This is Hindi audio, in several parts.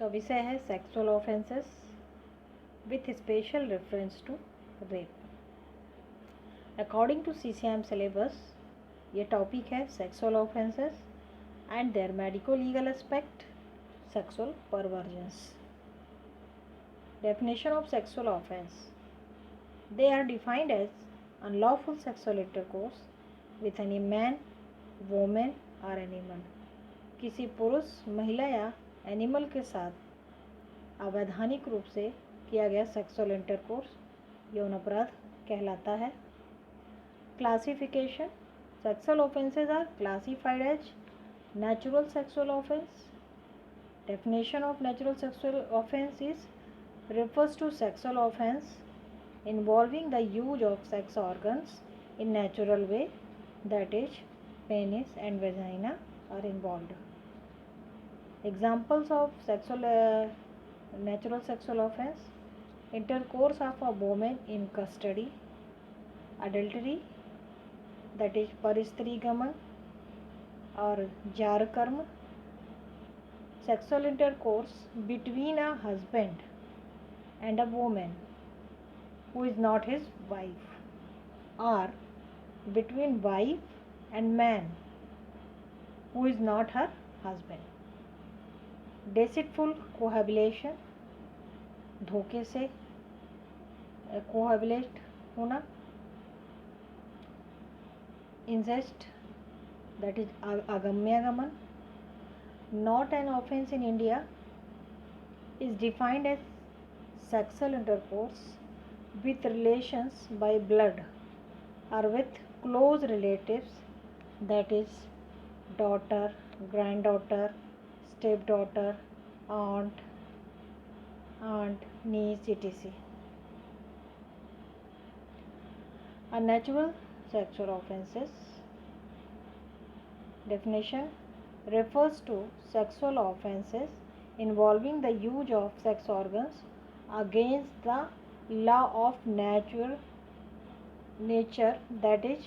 का विषय है sexual offences with special reference to rape. According to CCM syllabus ये टॉपिक है sexual offences and their medico legal aspect, sexual perversions. Definition of sexual offense. They are defined as unlawful sexual intercourse with any man, woman or animal. किसी पुरुष, महिला या एनिमल के साथ अवैधानिक रूप से किया गया सेक्सुअल इंटरकोर्स यौन अपराध कहलाता है। Classification: sexual offences are classified as natural sexual offence. Definition of natural sexual offence is refers to sexual offense involving the use of sex organs in natural way, that is penis and vagina are involved. Examples of natural sexual offense: intercourse of a woman in custody, adultery, that is परिस्त्रीगमन और जार कर्म, sexual intercourse between a husband and a woman who is not his wife, or between wife and man who is not her husband. Deceitful cohabitation, धोखे से कोहैबिलेट होना। Incest, that is अगम्यागमन, not an offense in India, is defined as sexual intercourse with relations by blood or with close relatives, that is daughter, granddaughter, stepdaughter, aunt, niece, etc. Unnatural sexual offenses. Definition: refers to sexual offenses involving the use of sex organs against the law of nature, that is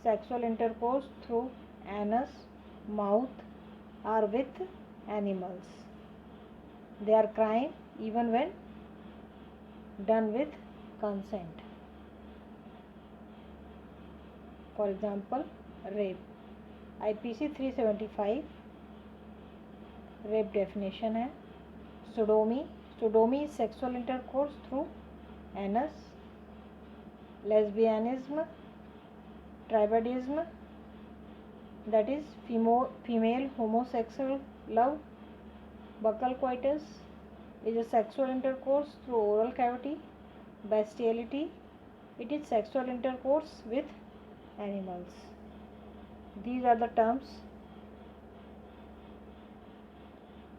sexual intercourse through anus, mouth or with animals. They are crime even when done with consent. For example, rape. IPC 375 rape definition है sodomy is sexual intercourse through anus. Lesbianism, tribadism, that is female homosexual love. Buccal coitus is a sexual intercourse through oral cavity. Bestiality, it is sexual intercourse with animals. These are the terms.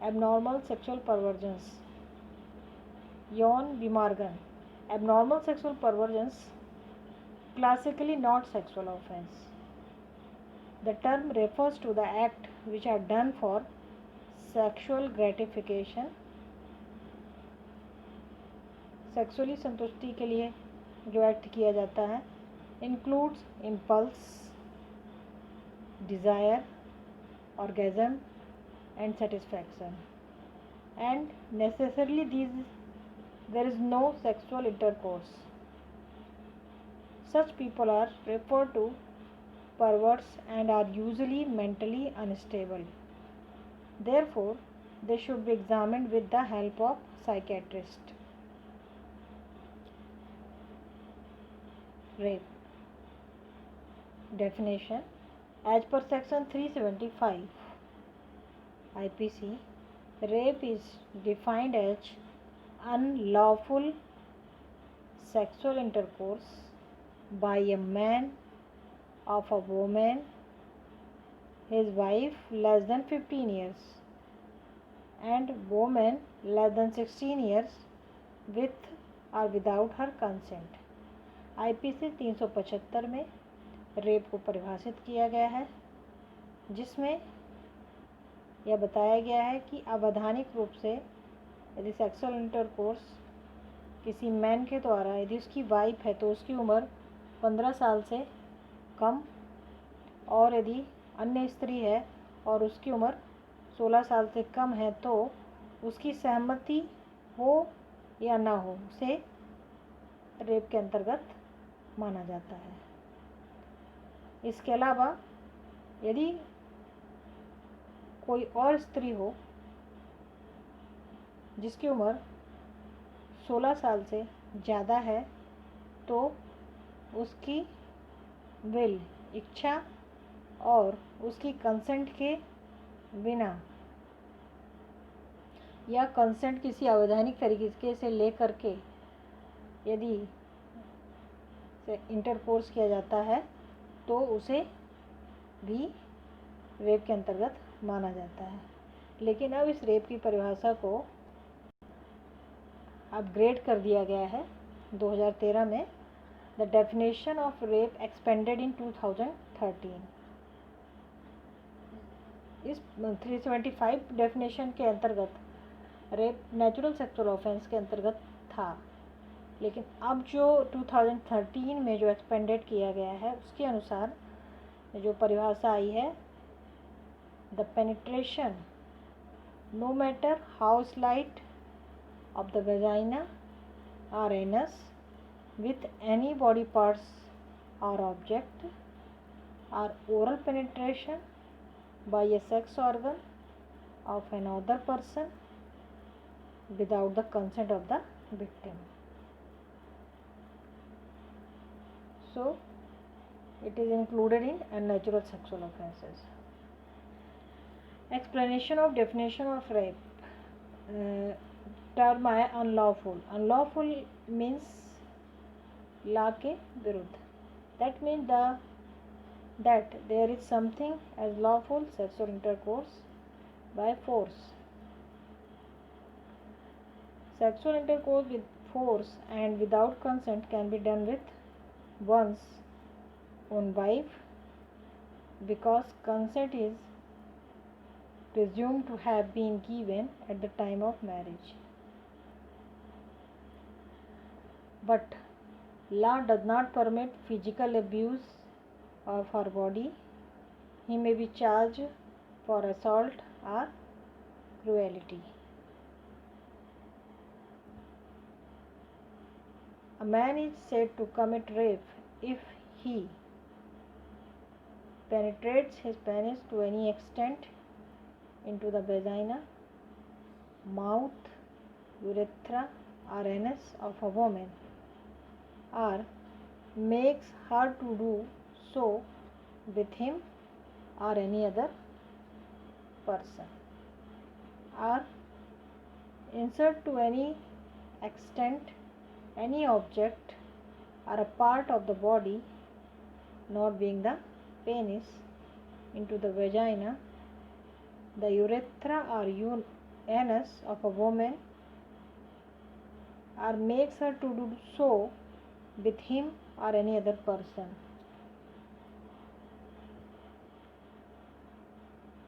Abnormal sexual perversions. यौन विमार्गन. Abnormal sexual perversions, classically not sexual offense. The term refers to the act which are done for sexual gratification, sexually संतुष्टि के लिए जो एक्ट किया जाता है, includes impulse, desire, orgasm and satisfaction, and necessarily there is no sexual intercourse. Such people are referred to perverts and are usually mentally unstable. Therefore, they should be examined with the help of psychiatrist. Rape. Definition: as per section 375 IPC, rape is defined as unlawful sexual intercourse by a man of a woman, his wife less than 15 years and woman less than 16 years with or without her consent. IPC 375 में रेप को परिभाषित किया गया है, जिसमें यह बताया गया है कि अवैधानिक रूप से यदि सेक्सुअल इंटरकोर्स किसी मैन के द्वारा, यदि उसकी वाइफ है तो उसकी उम्र 15 साल से कम, और यदि अन्य स्त्री है और उसकी उम्र 16 साल से कम है तो उसकी सहमति हो या ना हो उसे रेप के अंतर्गत माना जाता है। इसके अलावा यदि कोई और स्त्री हो जिसकी उम्र 16 साल से ज़्यादा है तो उसकी विल, इच्छा और उसकी कंसेंट के बिना या कंसेंट किसी अवैधानिक तरीके से लेकर के यदि इंटरकोर्स किया जाता है तो उसे भी रेप के अंतर्गत माना जाता है। लेकिन अब इस रेप की परिभाषा को अपग्रेड कर दिया गया है 2013 में। The definition of rape expanded in 2013। इस 375 डेफिनेशन के अंतर्गत रेप नेचुरल सेक्सुअल ऑफेंस के अंतर्गत था, लेकिन अब जो 2013 में जो एक्सपेंडेड किया गया है उसके अनुसार जो परिभाषा आई है, the penetration no matter how slight of the vagina or anus with any body parts or object, or oral penetration by a sex organ of another person without the consent of the victim. So it is included in unnatural sexual offences. Explanation of definition of rape. Term है अनलॉफुल। अनलॉफुल मीन्स लॉ के विरुद्ध। That means that there is something as lawful sexual intercourse by force. Sexual intercourse with force and without consent can be done with one's own wife because consent is presumed to have been given at the time of marriage. But law does not permit physical abuse of her body. He may be charged for assault or cruelty. A man is said to commit rape if he penetrates his penis to any extent into the vagina, mouth, urethra or anus of a woman, or makes her to do so with him or any other person, or insert to any extent any object or a part of the body not being the penis into the vagina, the urethra or anus of a woman, or makes her to do so with him or any other person.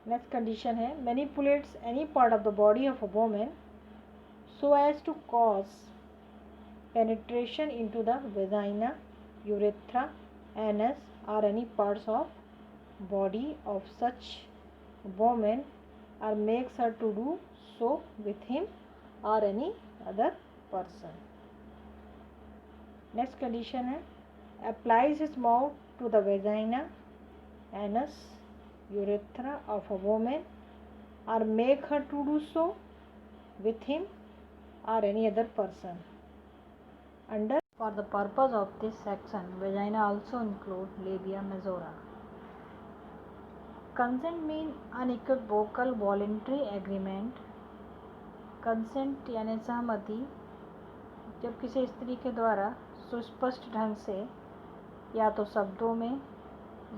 Next condition है manipulates any part of the body of a woman so as to cause penetration into the vagina, urethra, anus or any parts of body of such woman, or makes her to do so with him or any other person. Next condition है applies his mouth to the vagina, anus, urethra of a woman, or make her to do so with him or any other person. Under for the purpose of this section, vagina also include labia majora. Consent means unequivocal voluntary agreement. Consent यानी सहमति जब किसी स्त्री के द्वारा सुस्पष्ट ढंग से या तो शब्दों में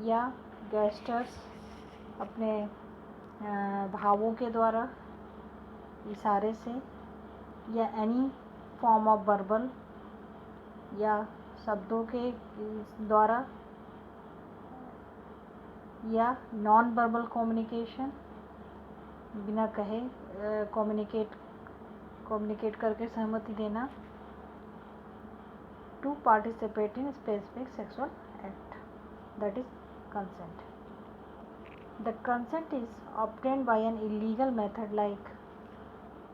या गेस्टर्स अपने भावों के द्वारा, इशारे से, या एनी फॉर्म ऑफ वर्बल या शब्दों के द्वारा, या नॉन वर्बल कम्युनिकेशन बिना कहे कम्युनिकेट करके सहमति देना, to participate in specific sexual act, that is consent. The consent is obtained by an illegal method like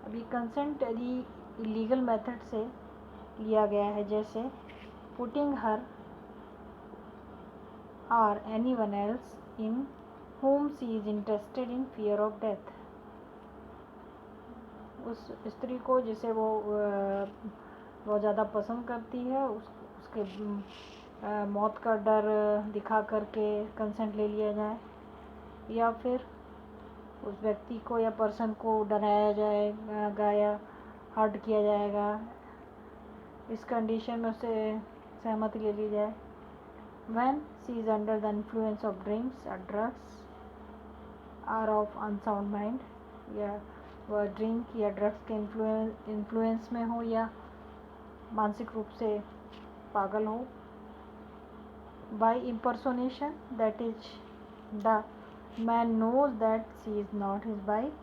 अभी कंसेंट यदि इलीगल मेथड से लिया गया है, जैसे पुटिंग हर और anyone else in whom she is interested in fear of death, उस स्त्री को जिसे वो बहुत ज़्यादा पसंद करती है उसके मौत का डर दिखा करके कंसेंट ले लिया जाए, या फिर उस व्यक्ति को या पर्सन को डराया जाएगा या हर्ट किया जाएगा, इस कंडीशन में उससे सहमति ले ली जाए। When she is under the influence of drinks or drugs or of unsound mind, या वह ड्रिंक या ड्रग्स के इन्फ्लुएंस में हो या मानसिक रूप से पागल हो। By impersonation, that is, the man knows that she is not his wife,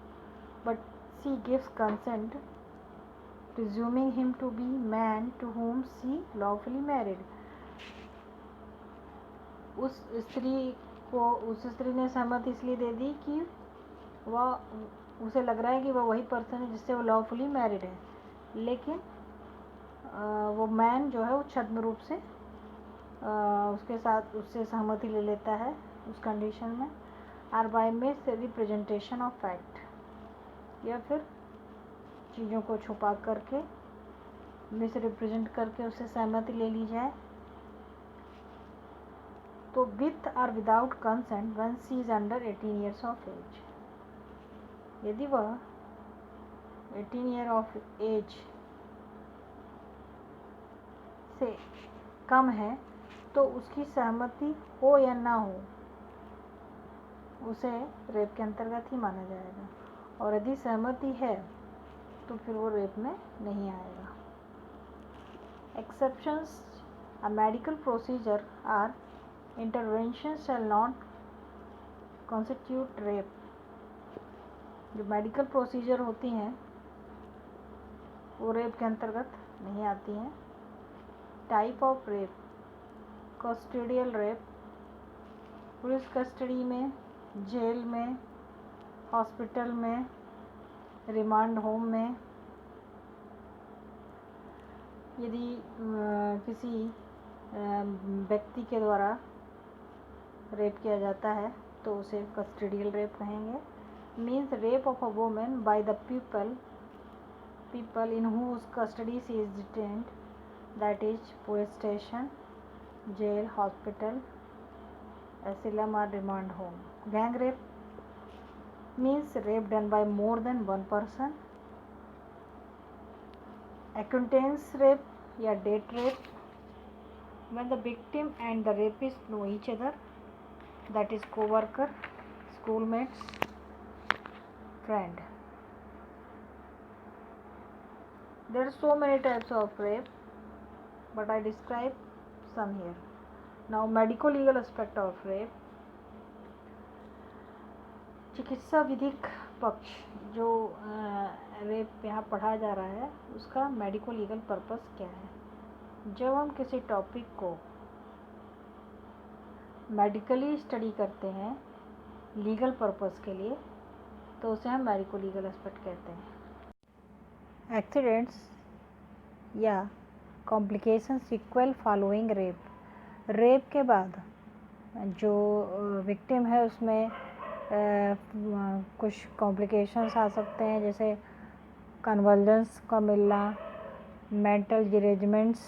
but she gives consent, presuming him to be man to whom she lawfully married. उस स्त्री ने सहमति इसलिए दे दी कि वह उसे लग रहा है कि वह वही पर्सन है जिससे वो लॉफुली मैरिड है, लेकिन वो मैन जो है वो छद्म रूप से उसके साथ उससे सहमति ले लेता है उस कंडीशन में। Or by misrepresentation of fact, या फिर चीज़ों को छुपा करके मिस रिप्रेजेंट करके उससे सहमति ले ली जाए। तो विथ और without consent when she is under 18 years of age, यदि वह 18 ईयर ऑफ एज से कम है तो उसकी सहमति हो या ना हो उसे रेप के अंतर्गत ही माना जाएगा, और यदि सहमति है तो फिर वो रेप में नहीं आएगा। Exceptions, a medical procedure or intervention shall not constitute rape. जो मेडिकल प्रोसीजर होती हैं वो रेप के अंतर्गत नहीं आती हैं। Type of rape, custodial rape, police custody में, जेल में, हॉस्पिटल में, रिमांड होम में। यदि किसी व्यक्ति के द्वारा रेप किया जाता है तो उसे कस्टोडियल रेप कहेंगे। Means rape of a woman by the people in whose custody she is detained, that is police station, jail, hospital, asylum or remand home. Gang rape means rape done by more than one person. Acquaintance rape या date rape, when the victim and the rapist know each other, that is co-worker, schoolmates, friend. There are so many types of rape, but I describe some here. Now, medico-legal aspect of rape. चिकित्सा विधिक पक्ष जो रेप यहाँ पढ़ा जा रहा है उसका मेडिको लीगल पर्पस क्या है। जब हम किसी टॉपिक को मेडिकली स्टडी करते हैं लीगल पर्पस के लिए तो उसे हम मेडिको लीगल एस्पेक्ट कहते हैं। एक्सीडेंट्स या complication sequel following rape, rape के बाद जो विक्टिम है उसमें कुछ कॉम्प्लिकेशंस आ सकते हैं, जैसे कन्वल्जेंस का मिलना, मेंटल डिरेजमेंट्स,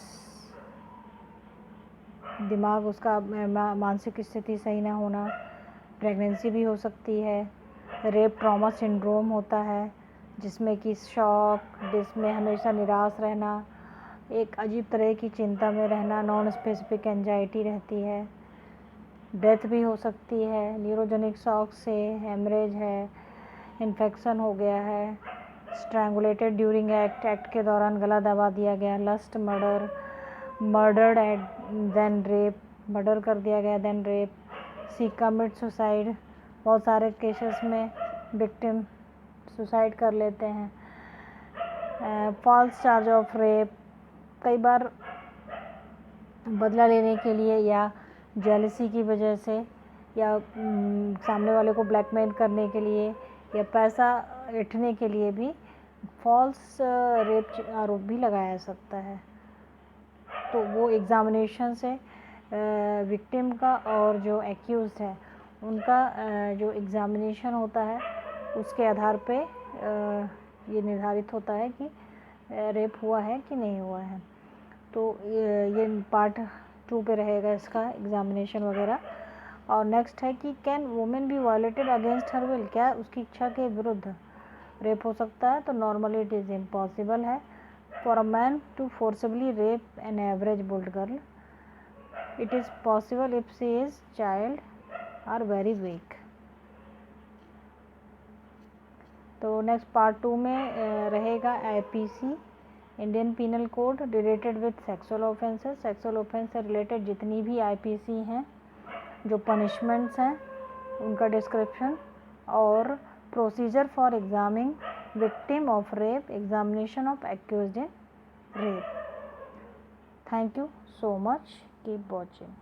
दिमाग उसका मानसिक स्थिति सही ना होना, प्रेगनेंसी भी हो सकती है। रेप ट्रॉमा सिंड्रोम होता है जिसमें कि शॉक, जिसमें हमेशा निराश रहना, एक अजीब तरह की चिंता में रहना, नॉन स्पेसिफिक एंजाइटी रहती है। डेथ भी हो सकती है न्यूरोजेनिक शॉक से, हेमरेज है, इन्फेक्शन हो गया है, स्ट्रैंगुलेटेड ड्यूरिंग एक्ट के दौरान गला दबा दिया गया, lust murder, murdered and then rape, murder कर दिया गया then rape, she commit suicide, बहुत सारे केसेस में विक्टिम सुसाइड कर लेते हैं। फॉल्स चार्ज ऑफ रेप, कई बार बदला लेने के लिए या जेलसी की वजह से या सामने वाले को ब्लैकमेल करने के लिए या पैसा ऐंठने के लिए भी फॉल्स रेप आरोप भी लगाया जा सकता है। तो वो एग्ज़ामिनेशन से विक्टिम का और जो एक्यूज़ है उनका जो एग्ज़ामिनेशन होता है उसके आधार पे ये निर्धारित होता है कि रेप हुआ है कि नहीं हुआ है। तो ये पार्ट 2 पे रहेगा इसका एग्ज़ामिनेशन वगैरह। और नेक्स्ट है कि can women be violated against her will, क्या उसकी इच्छा के विरुद्ध रेप हो सकता है? तो नॉर्मली इट इज़ इम्पॉसिबल है for a man to forcibly rape an average built girl. It is possible if she is child or very weak. तो नेक्स्ट पार्ट 2 में रहेगा IPC Indian penal code related with sexual offences. Sexual offence से रिलेटेड जितनी भी IPC हैं, जो पनिशमेंट्स हैं उनका डिस्क्रिप्शन, और procedure for examining victim of rape, examination of accused in rape. Thank you so much. Keep watching.